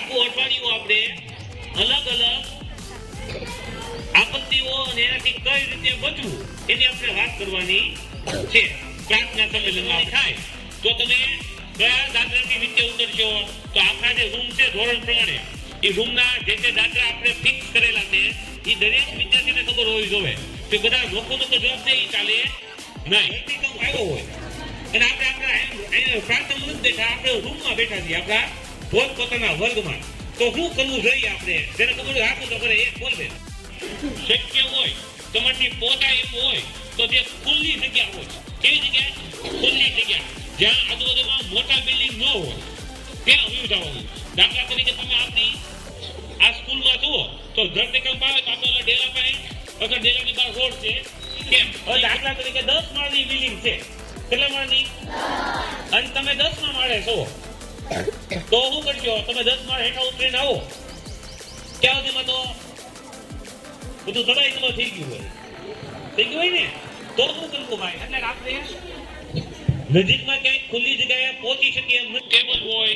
આખું અઠવાડિયું આપણે અલગ અલગ આપત્તિઓ અને એનાથી કઈ રીતે બચવું એની આપણે વાત કરવાની છે. પ્રાર્થના સંમેલનમાં થાય તો તમે કયા દાદરાની નીચે ઉતરશો તો આપણા જે રૂમ છે ધોરણ પ્રમાણે એ રૂમના જે દાદરા આપણે ફિક્સ કરેલા છે એ દરેક વિદ્યાર્થીને ખબર હોવી જોઈએ કે બધા લોકોનો તો જવાબ નહીં ચાલે નહીં. આવ્યો હોય અને આપણે આપણા પ્રાર્થના નથી બેઠા, આપણે રૂમમાં બેઠા છીએ આપણા પોતપોતાના વર્ગમાં, તો શું કરવું જોઈએ આપણે? જેને ખબર રાખવું તો કરે એક બોલવે. શક્ય હોય તમારી પોતા એમ હોય તો જે ખુલ્લી જગ્યા હોય, કેવી જગ્યા? ખુલ્લી જગ્યા જ્યાં આજુબાજુમાં મોટા બિલ્ડિંગ ન હોય ત્યાં ઉભી જવાનું. દાખલા તરીકે તમે આપણી આ સ્કૂલમાં જુઓ તો ધરતીકંપ આવે તો આપણે ડેલા પાસે અથવા ડેલાની બહાર રોડ છે કેમ? હવે દાખલા તરીકે 10 માળની બિલ્ડિંગ છે, કેટલા માળની? અને તમે 10મા માળે છો તો શું કરશો? તમે 10 માળ હેઠા ઉતરીને આવો ત્યાં સુધીમાં તો બધું દબાઈ થઈ ગયું હોય ને, તો શું કરવું ભાઈ? એટલે આપણે નજીકમાં ક્યાંય ખુલ્લી જગ્યાએ પહોંચી શકીએ એમ ટેબલ હોય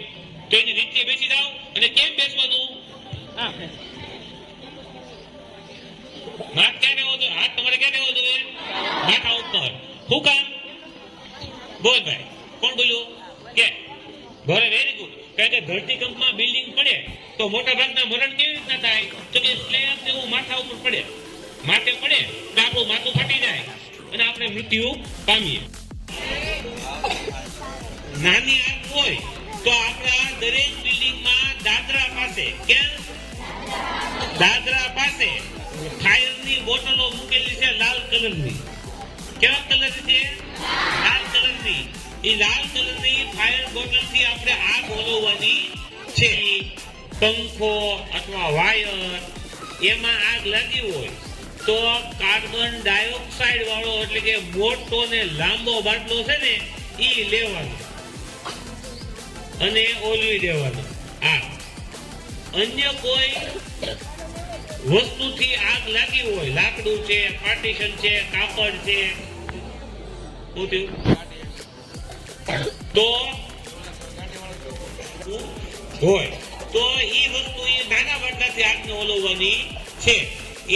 તો એની નીચે બેસી જાઓ. અને કેમ બેસવાનું? હાથ ક્યાં રહેવો જોઈએ? હાથ તમારે ક્યાં રહેવો જોઈએ? માથા ઉપર. શું કામ? બોલ ભાઈ, કોણ બોલ્યું? કે ભલે, વેરી ગુડ. કારણ કે ધરતીકંપમાં બિલ્ડિંગ પડે તો મોટા ભાગના મરણ કેવી રીતના થાય? તો કે સ્લેબ જેવું માથા ઉપર પડે, માથે પડે તો આપણું માથું ફાટી જાય અને આપણે મૃત્યુ પામીએ. નાની આગ હોય તો આપણા દરેક બિલ્ડિંગમાં દાદરા પાસે, કેમ? દાદરા પાસે ફાયરની બોટલો મૂકેલી છે લાલ કલરની. કેવા કલર છે? લાલ કલરની. એ લાલ કલરની ફાયર બોટલથી આપણે આગ ઓલવવાની છે. પંખો અથવા વાયર એમાં આગ લાગી હોય તો કાર્બન ડાયોક્સાઇડ વાળો એટલે કે મોટો ને લાંબો બાટલો છે ને એ લેવાનો અને ઓલવી દેવાનો. અન્ય કોઈ વસ્તુથી આગ લાગી હોય, લાકડું છે, પાર્ટીશન છે, કાપડ છે, તો હોય તો એ વસ્તુ એ નાના બાટલાથી આગને ઓલવવાની છે.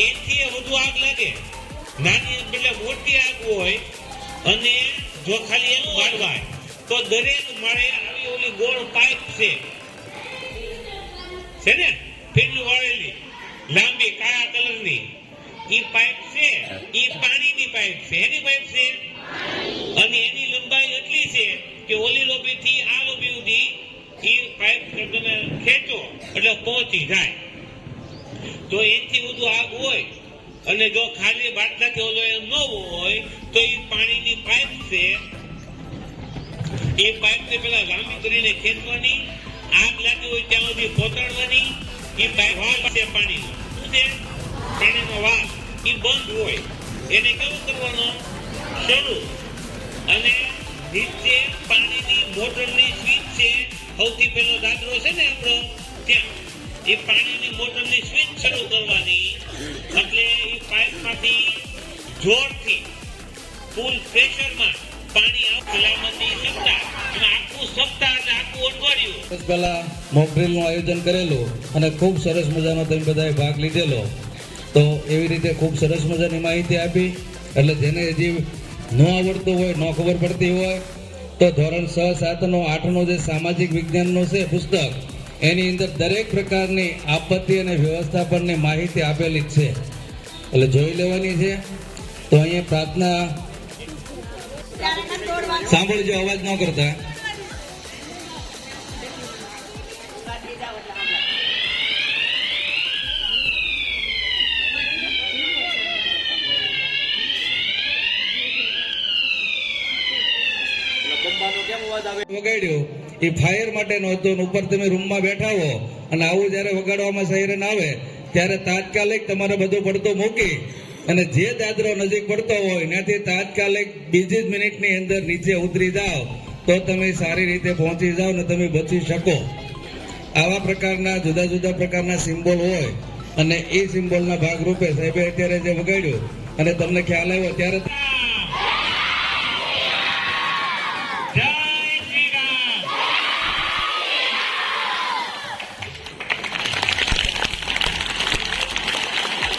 એથી વધુ આગ લાગે, નાની એટલે મોટી આગ હોય અને જો ખાલી એમ બાળવાય તો દરેક માળે આવી ઓલી ગોળ પાઇપ છે ને, ફીણું વાળેલી લાંબી કાળા કલરની ઈ પાઇપ છે, ઈ પાણીની પાઇપ છે. એની પાઇપ છે અને એની લંબાઈ એટલી છે કે ઓલી લોબી થી આ લોબી સુધી ઈ પાઇપ તમે ખેંચો એટલે પહોંચી જાય. તો એથી વધુ આગ હોય અને જો ખાલી બાટલાથી ઓલો એમ ન હોય તો એ પાણીની પાઇપ છે. એ પાઇપને પેલા લાંબી કરીને ખેંચવાની, આગ લાગી હોય ત્યાં સુધી પહોંચાડવાની. એ પાઇપ વાલ્વ છે પાણીનો, શું છે? પાણીનો વાલ્વ એ બંધ હોય એને કેવું કરવાનો? શરૂ. અને નીચે પાણીની મોટરની સ્વિચ છે, સૌથી પહેલો દાદરો છે ને આપણો ત્યાં એ પાણીની મોટરની સ્વિચ શરૂ કરવાની. એટલે એ પાઇપમાંથી જોરથી ફૂલ પ્રેશરમાં પાણી આવવાની ક્ષમતા અને આખું સપ્તાહ એટલે આખું અઠવાડિયું પહેલા મોક ડ્રીલનું આયોજન કરેલું અને ખૂબ સરસ મજાનો તમે બધાએ ભાગ લીધેલો. તો એવી રીતે ખૂબ સરસ મજાની માહિતી આપી. એટલે જેને હજી ન આવડતું હોય, ન ખબર પડતી હોય તો ધોરણ 6, 7, 8 જે સામાજિક વિજ્ઞાનનું છે પુસ્તક, એની અંદર દરેક પ્રકારની આપત્તિ અને વ્યવસ્થાપનની માહિતી આપેલી જ છે, એટલે જોઈ લેવાની છે. તો અહીંયા પ્રાર્થના સાંભળજો, અવાજ ન કરતા. વગાડ્યું એ ફાયર માટેનો હતો. ઉપર તમે રૂમમાં બેઠા હો અને આવું જયારે વગાડવામાં સાયરન આવે ત્યારે તાત્કાલિક તમારે બધું પડતું મૂકી અને જે દાદરો નજીક પડતો હોય ત્યાંથી તાત્કાલિક બીજી જ મિનિટની અંદર નીચે ઉતરી જાઓ તો તમે સારી રીતે પહોંચી જાઓ ને તમે બચી શકો. આવા પ્રકારના જુદા જુદા પ્રકારના સિમ્બોલ હોય અને એ સિમ્બોલના ભાગરૂપે સાહેબે અત્યારે જે વગાડ્યું અને તમને ખ્યાલ આવ્યો ત્યારે